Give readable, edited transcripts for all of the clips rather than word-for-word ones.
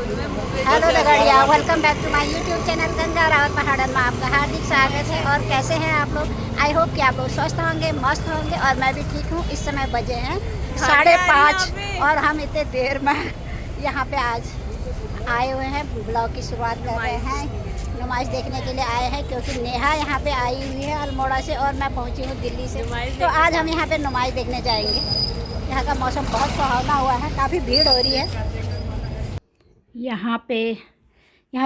Hello दगड़िया, welcome back to my YouTube channel Ganga Rawat Pahadan में आपका हार्दिक स्वागत है। और कैसे हैं आप लोग? आई होप कि आप लोग स्वस्थ होंगे, मस्त होंगे और मैं भी ठीक हूँ। इस समय बजे हैं 5:30 और हम इतने देर में यहाँ पे आज आए हुए हैं, ब्लॉग की शुरुआत कर रहे हैं। नुमाइश देखने के लिए आए हैं क्योंकि नेहा यहाँ पे आई हुई है अल्मोड़ा से और मैं पहुँची हूँ दिल्ली से। तो आज हम यहाँ पे नुमाइश देखने जाएंगे। यहाँ का मौसम बहुत सुहावना हुआ है, काफ़ी भीड़ हो रही है। यहाँ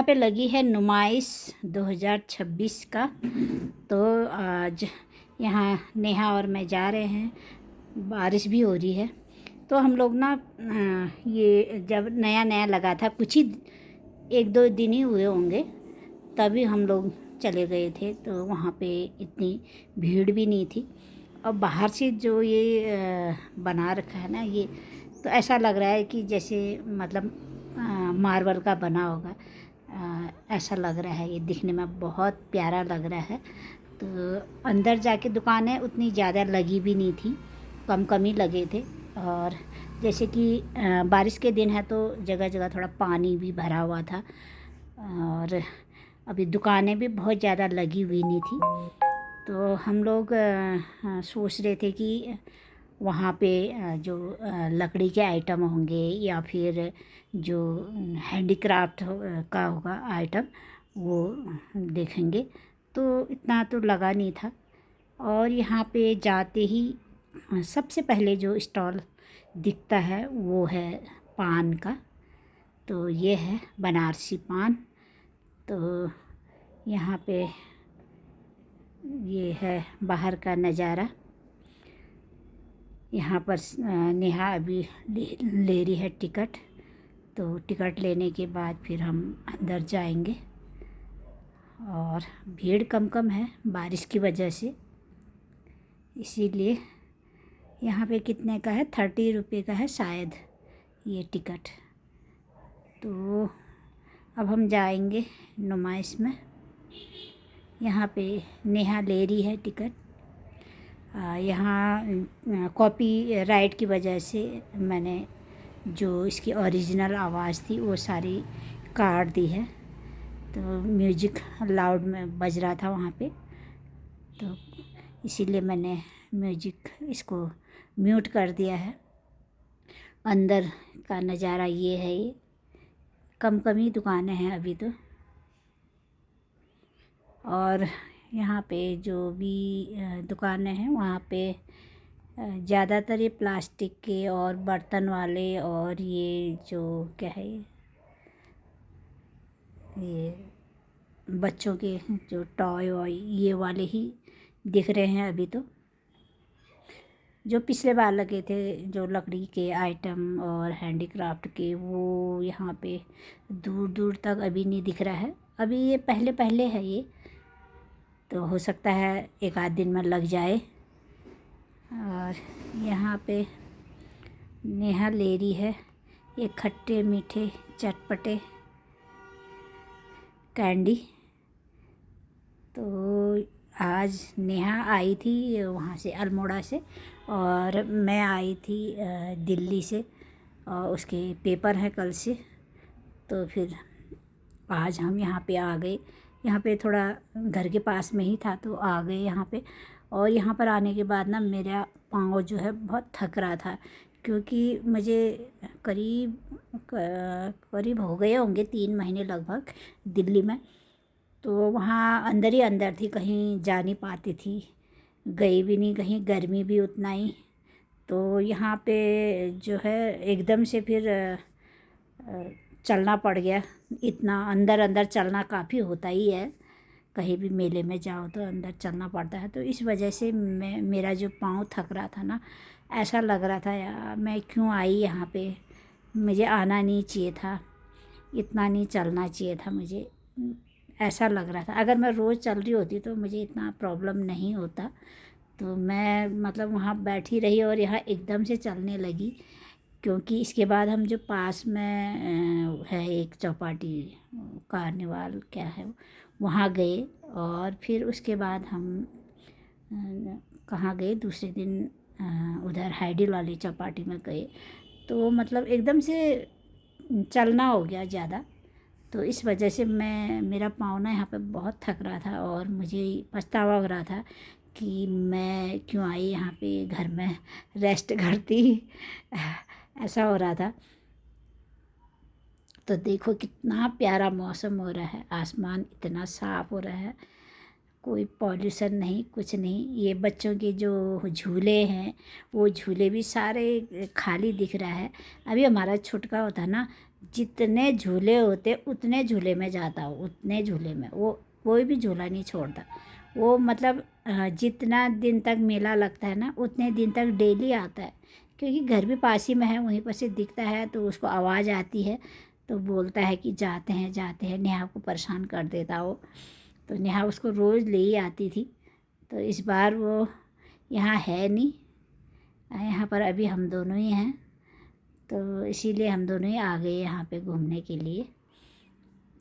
पे लगी है नुमाइश 2026 का। तो आज यहाँ नेहा और मैं जा रहे हैं। बारिश भी हो रही है तो हम लोग ना ये जब नया नया लगा था, कुछ ही 1-2 दिन ही हुए होंगे, तभी हम लोग चले गए थे। तो वहाँ पे इतनी भीड़ भी नहीं थी। और बाहर से जो ये बना रखा है ना, ये तो ऐसा लग रहा है कि जैसे मतलब मार्बल का बना होगा, ऐसा लग रहा है। ये दिखने में बहुत प्यारा लग रहा है। तो अंदर जाके दुकानें उतनी ज़्यादा लगी भी नहीं थी, कम कम ही लगे थे। और जैसे कि बारिश के दिन है तो जगह जगह थोड़ा पानी भी भरा हुआ था और अभी दुकानें भी बहुत ज़्यादा लगी हुई नहीं थी। तो हम लोग सोच रहे थे कि वहाँ पे जो लकड़ी के आइटम होंगे या फिर जो हैंडीक्राफ्ट का होगा आइटम, वो देखेंगे। तो इतना तो लगा नहीं था। और यहाँ पे जाते ही सबसे पहले जो स्टॉल दिखता है वो है पान का। तो ये है बनारसी पान। तो यहाँ पे ये है बाहर का नज़ारा। यहाँ पर नेहा अभी ले रही है टिकट। तो टिकट लेने के बाद फिर हम अंदर जाएंगे। और भीड़ कम कम है बारिश की वजह से, इसीलिए। यहाँ पे कितने का है? 30 रुपये का है शायद ये टिकट। तो अब हम जाएंगे नुमाइश में। यहाँ पे नेहा ले रही है टिकट। यहाँ कॉपी राइट की वजह से मैंने जो इसकी ओरिजिनल आवाज़ थी वो सारी काट दी है। तो म्यूजिक लाउड में बज रहा था वहाँ पे, तो इसीलिए मैंने म्यूजिक इसको म्यूट कर दिया है। अंदर का नज़ारा ये है। ये कम कम ही दुकानें हैं अभी तो। और यहाँ पे जो भी दुकानें हैं वहाँ पे ज़्यादातर ये प्लास्टिक के और बर्तन वाले, और ये जो क्या है, ये बच्चों के जो टॉय वॉय ये वाले ही दिख रहे हैं अभी तो। जो पिछले बार लगे थे जो लकड़ी के आइटम और हैंडीक्राफ्ट के, वो यहाँ पे दूर दूर तक अभी नहीं दिख रहा है। अभी ये पहले पहले है ये, तो हो सकता है एक आध दिन में लग जाए। और यहाँ पे नेहा ले रही है ये खट्टे मीठे चटपटे कैंडी। तो आज नेहा आई थी वहाँ से अल्मोड़ा से, और मैं आई थी दिल्ली से। और उसके पेपर हैं कल से, तो फिर आज हम यहाँ पे आ गए। यहाँ पे थोड़ा घर के पास में ही था तो आ गए यहाँ पे। और यहाँ पर आने के बाद ना मेरा पाँव जो है बहुत थक रहा था, क्योंकि मुझे करीब हो गए होंगे 3 महीने लगभग दिल्ली में। तो वहाँ अंदर ही अंदर थी, कहीं जा नहीं पाती थी, गई भी नहीं कहीं, गर्मी भी उतना ही। तो यहाँ पे जो है एकदम से फिर चलना पड़ गया। इतना अंदर अंदर चलना काफ़ी होता ही है, कहीं भी मेले में जाओ तो अंदर चलना पड़ता है। तो इस वजह से मेरा जो पाँव थक रहा था ना, ऐसा लग रहा था यार मैं क्यों आई यहाँ पे, मुझे आना नहीं चाहिए था, इतना नहीं चलना चाहिए था मुझे, ऐसा लग रहा था। अगर मैं रोज़ चल रही होती तो मुझे इतना प्रॉब्लम नहीं होता। तो मैं मतलब वहाँ बैठी रही और यहाँ एकदम से चलने लगी, क्योंकि इसके बाद हम जो पास में है एक चौपाटी, कार्निवाल क्या है, वहाँ गए। और फिर उसके बाद हम कहाँ गए दूसरे दिन, उधर हाइडिल वाली चौपाटी में गए। तो मतलब एकदम से चलना हो गया ज़्यादा, तो इस वजह से मेरा पाँव ना यहाँ पे बहुत थक रहा था और मुझे पछतावा हो रहा था कि मैं क्यों आई यहाँ पे, घर में रेस्ट करती। ऐसा हो रहा था। तो देखो कितना प्यारा मौसम हो रहा है, आसमान इतना साफ़ हो रहा है, कोई पॉल्यूशन नहीं, कुछ नहीं। ये बच्चों के जो झूले हैं वो झूले भी सारे खाली दिख रहा है। अभी हमारा छुटका होता ना, जितने झूले होते उतने झूले में जाता हो, उतने झूले में वो कोई भी झूला नहीं छोड़ता। वो मतलब जितना दिन तक मेला लगता है ना उतने दिन तक डेली आता है, क्योंकि घर भी पास ही में है, वहीं पर से दिखता है तो उसको आवाज़ आती है तो बोलता है कि जाते हैं जाते हैं। नेहा को परेशान कर देता वो, तो नेहा उसको रोज़ ले ही आती थी। तो इस बार वो यहाँ है नहीं, यहाँ पर अभी हम दोनों ही हैं, तो इसीलिए हम दोनों ही आ गए यहाँ पे घूमने के लिए।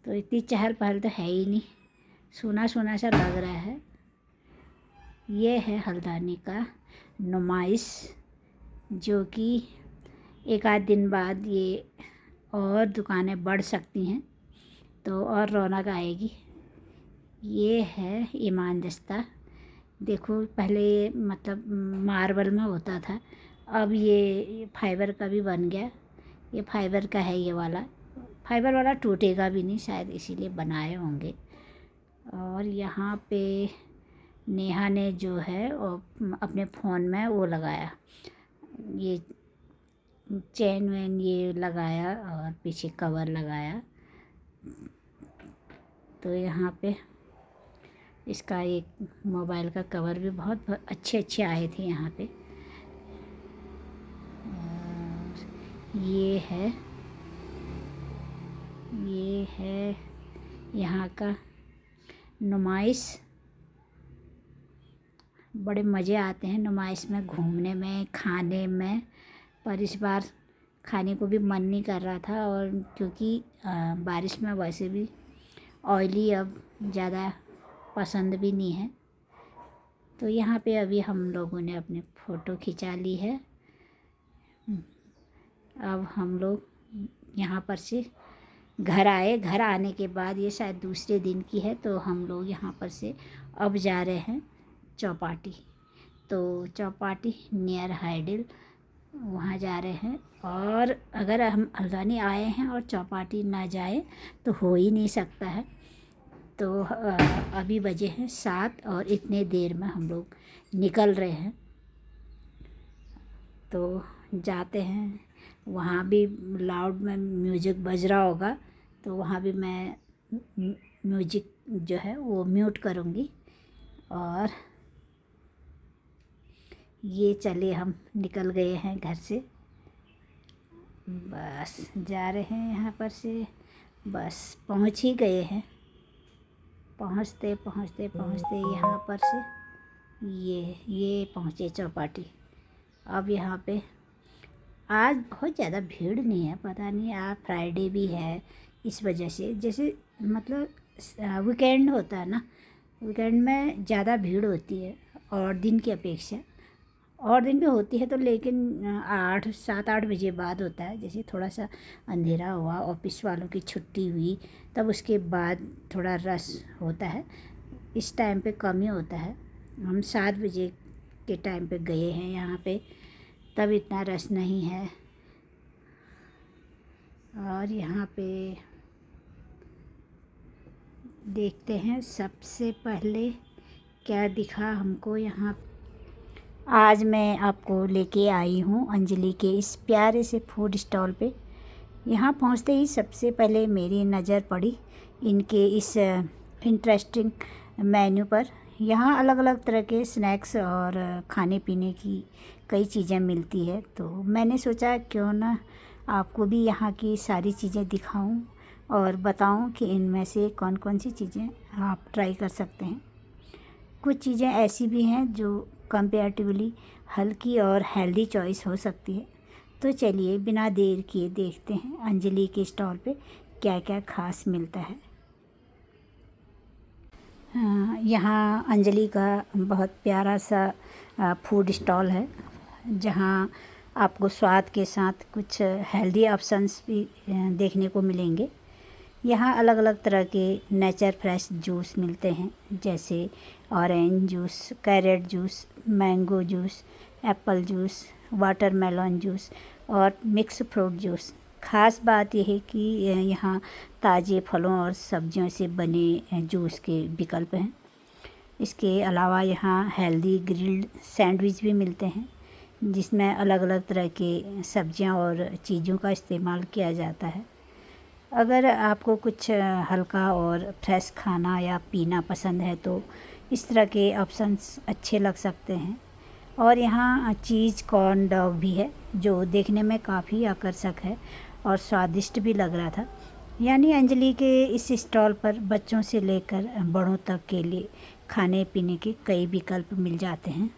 तो इतनी चहल पहल तो है ही नहीं, सूना सूना सा लग रहा है। ये है हल्द्वानी का नुमाइश, जो कि एक आध दिन बाद ये और दुकानें बढ़ सकती हैं तो और रौनक आएगी। ये है ईमान दस्ता। देखो पहले मतलब मार्बल में होता था, अब ये फाइबर का भी बन गया। ये फाइबर का है, ये वाला फाइबर वाला टूटेगा भी नहीं शायद, इसीलिए बनाए होंगे। और यहाँ पे नेहा ने जो है वो अपने फ़ोन में वो लगाया, ये चेन वेन ये लगाया और पीछे कवर लगाया। तो यहाँ पे इसका एक मोबाइल का कवर भी बहुत अच्छे अच्छे आए थे यहाँ पे। और ये है यहाँ का नुमाइश। बड़े मज़े आते हैं नुमाइश में घूमने में, खाने में। पर इस बार खाने को भी मन नहीं कर रहा था, और क्योंकि बारिश में वैसे भी ऑयली अब ज़्यादा पसंद भी नहीं है। तो यहाँ पे अभी हम लोगों ने अपने फ़ोटो खिंचा ली है। अब हम लोग यहाँ पर से घर आए। घर आने के बाद ये शायद दूसरे दिन की है, तो हम लोग यहाँ पर से अब जा रहे हैं चौपाटी। तो चौपाटी नियर हाइडिल वहाँ जा रहे हैं। और अगर हम हल्द्वानी आए हैं और चौपाटी ना जाए तो हो ही नहीं सकता है। तो अभी बजे हैं 7 और इतने देर में हम लोग निकल रहे हैं। तो जाते हैं, वहाँ भी लाउड में म्यूज़िक बज रहा होगा, तो वहाँ भी मैं म्यूज़िक जो है वो म्यूट करूँगी। और ये चले हम निकल गए हैं घर से, बस जा रहे हैं यहाँ पर से, बस पहुँच ही गए हैं। पहुँचते पहुँचते पहुँचते यहाँ पर से ये पहुँचे चौपाटी। अब यहाँ पे आज बहुत ज़्यादा भीड़ नहीं है, पता नहीं आज फ्राइडे भी है, इस वजह से। जैसे मतलब वीकेंड होता है ना, वीकेंड में ज़्यादा भीड़ होती है और दिन की अपेक्षा। और दिन भी होती है तो, लेकिन 7-8 बजे बाद होता है। जैसे थोड़ा सा अंधेरा हुआ, ऑफिस वालों की छुट्टी हुई, तब उसके बाद थोड़ा रश होता है। इस टाइम पे कम ही होता है। हम 7 बजे के टाइम पे गए हैं यहाँ पे, तब इतना रश नहीं है। और यहाँ पे देखते हैं सबसे पहले क्या दिखा हमको यहाँ। आज मैं आपको लेके आई हूँ अंजलि के इस प्यारे से फूड स्टॉल पे। यहाँ पहुँचते ही सबसे पहले मेरी नज़र पड़ी इनके इस इंटरेस्टिंग मेन्यू पर। यहाँ अलग अलग तरह के स्नैक्स और खाने पीने की कई चीज़ें मिलती है, तो मैंने सोचा क्यों ना आपको भी यहाँ की सारी चीज़ें दिखाऊं और बताऊं कि इनमें से कौन कौन सी चीज़ें आप ट्राई कर सकते हैं। कुछ चीज़ें ऐसी भी हैं जो कंपैरेटिवली हल्की और हेल्दी चॉइस हो सकती है। तो चलिए बिना देर किए देखते हैं अंजलि के स्टॉल पे क्या क्या खास मिलता है। यहाँ अंजलि का बहुत प्यारा सा फूड स्टॉल है, जहाँ आपको स्वाद के साथ कुछ हेल्दी ऑप्शंस भी देखने को मिलेंगे। यहाँ अलग अलग तरह के नेचर फ्रेश जूस मिलते हैं, जैसे orange juice, carrot juice, mango juice, Apple juice, watermelon juice और मिक्स फ्रूट जूस। ख़ास बात यह है कि यहाँ ताज़े फलों और सब्जियों से बने जूस के विकल्प हैं। इसके अलावा यहाँ हेल्दी ग्रिल्ड सैंडविच भी मिलते हैं, जिसमें अलग अलग तरह के सब्जियां और चीज़ों का इस्तेमाल किया जाता है। अगर आपको कुछ हल्का और फ्रेश खाना या पीना पसंद है तो इस तरह के ऑप्शंस अच्छे लग सकते हैं। और यहाँ चीज़ कॉर्न डॉग भी है, जो देखने में काफ़ी आकर्षक है और स्वादिष्ट भी लग रहा था। यानी अंजलि के इस स्टॉल पर बच्चों से लेकर बड़ों तक के लिए खाने पीने के कई विकल्प मिल जाते हैं।